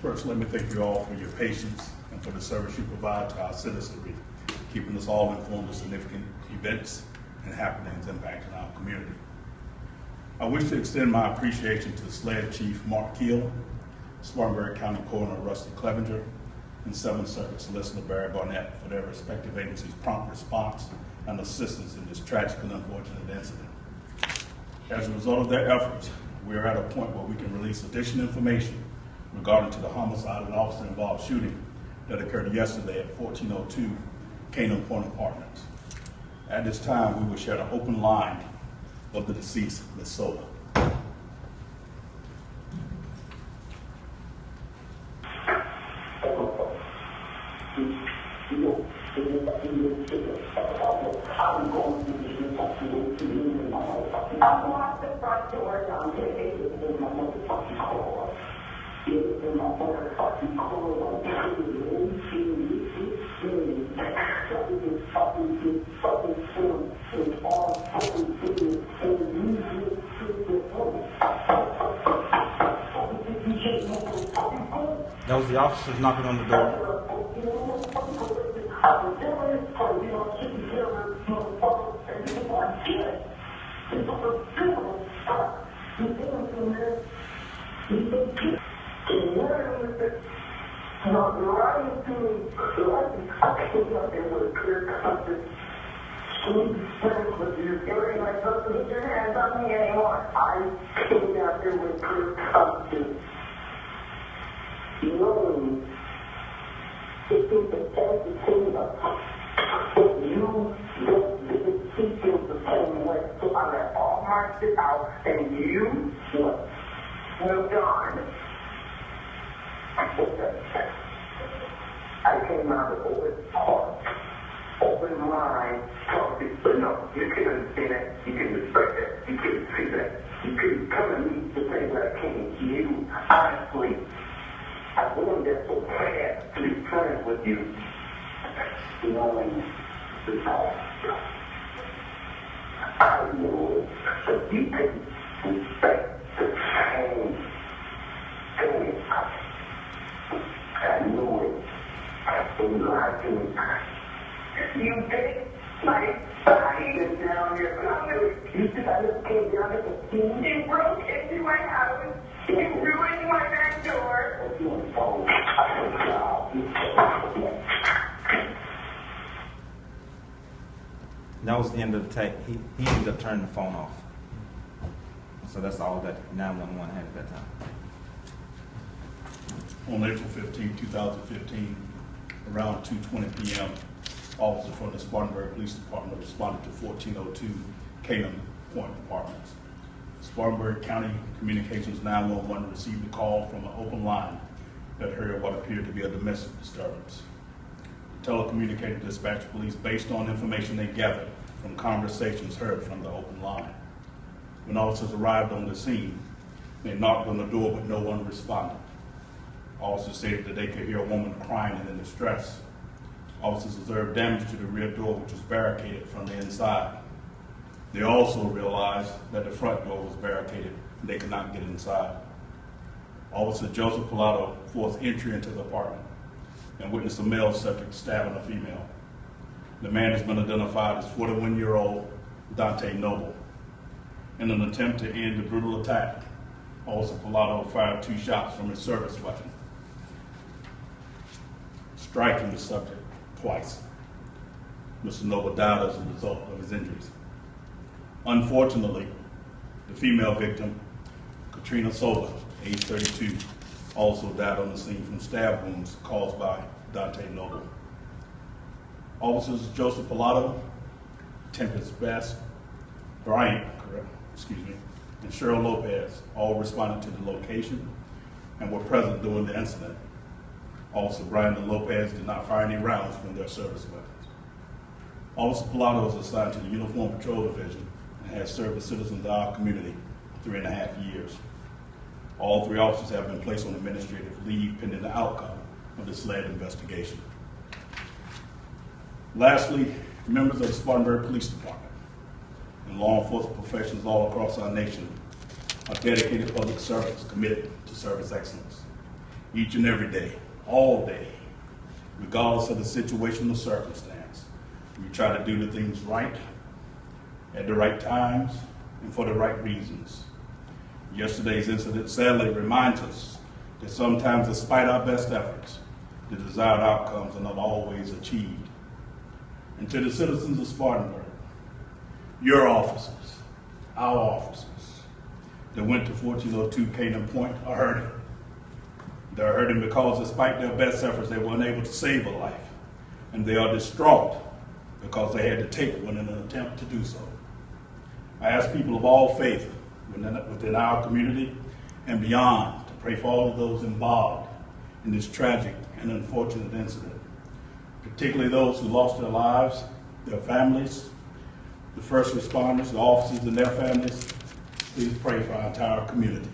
First, let me thank you all for your patience and for the service you provide to our citizenry, keeping us all informed of significant events and happenings impacting our community. I wish to extend my appreciation to SLED Chief Mark Keel, Spartanburg County Coroner Rusty Clevenger, and 7th Circuit Solicitor Barry Barnett for their respective agencies' prompt response and assistance in this tragic and unfortunate incident. As a result of their efforts, we are at a point where we can release additional information regarding to the homicide and officer-involved shooting that occurred yesterday at 1402 Canaan Pointe Apartments. At this time, we will share the open line of the deceased, Ms. Sola. I locked the front door down to my motherfucking car. In my motherfucking car, That was the officers knocking on the door. I came out there with clear Thompson. Knowing it is the best thing that you didn't see things the same way. So I let all my shit out and you what? Moved on. I came out of open heart, open mind, talking, but no, you can understand that, you can respect that, you can see that, you can come to me the same way I came to you, honestly. I wanted that so bad to be friends with you, knowing the past. I know that you can respect the same thing. I know it. You lied to me. You did. My body is down here. You said I just came down here to see you. You broke into my house. You ruined my back door. That was the end of the tape. He ended up turning the phone off. So that's all that 911 had at that time. On April 15, 2015, around 2:20 p.m., officers from the Spartanburg Police Department responded to 1402 Canaan Pointe Apartments. Spartanburg County Communications 911 received a call from an open line that heard what appeared to be a domestic disturbance. The telecommunicator dispatched police based on information they gathered from conversations heard from the open line. When officers arrived on the scene, they knocked on the door, but no one responded. Officers stated that they could hear a woman crying and in distress. Officers observed damage to the rear door, which was barricaded from the inside. They also realized that the front door was barricaded and they could not get inside. Officer Joseph Pilato forced entry into the apartment and witnessed a male subject stabbing a female. The man has been identified as 41-year-old Dante Noble. In an attempt to end the brutal attack, Officer Pilato fired 2 shots from his service weapon, striking the subject twice. Mr. Noble died as a result of his injuries. Unfortunately, the female victim, Katrina Sola, age 32, also died on the scene from stab wounds caused by Dante Noble. Officers Joseph Pilato, Tempest Bass, Bryant, and Cheryl Lopez all responded to the location and were present during the incident. Officer Bryant and Lopez did not fire any rounds from their service weapons. Officer Pilato was assigned to the Uniform Patrol Division and has served the citizens of our community 3.5 years. All 3 officers have been placed on administrative leave pending the outcome of this SLED investigation. Lastly, members of the Spartanburg Police Department, and law enforcement professionals all across our nation are dedicated public servants committed to service excellence. Each and every day, all day, regardless of the situation or circumstance, we try to do the things right, at the right times, and for the right reasons. Yesterday's incident sadly reminds us that sometimes, despite our best efforts, the desired outcomes are not always achieved. And to the citizens of Spartanburg, your officers, our officers, that went to 1402 Canaan Pointe are hurting. They're hurting because despite their best efforts, they weren't able to save a life. And they are distraught because they had to take one in an attempt to do so. I ask people of all faith within our community and beyond to pray for all of those involved in this tragic and unfortunate incident, particularly those who lost their lives, their families, the first responders, the officers and their families. Please pray for our entire community.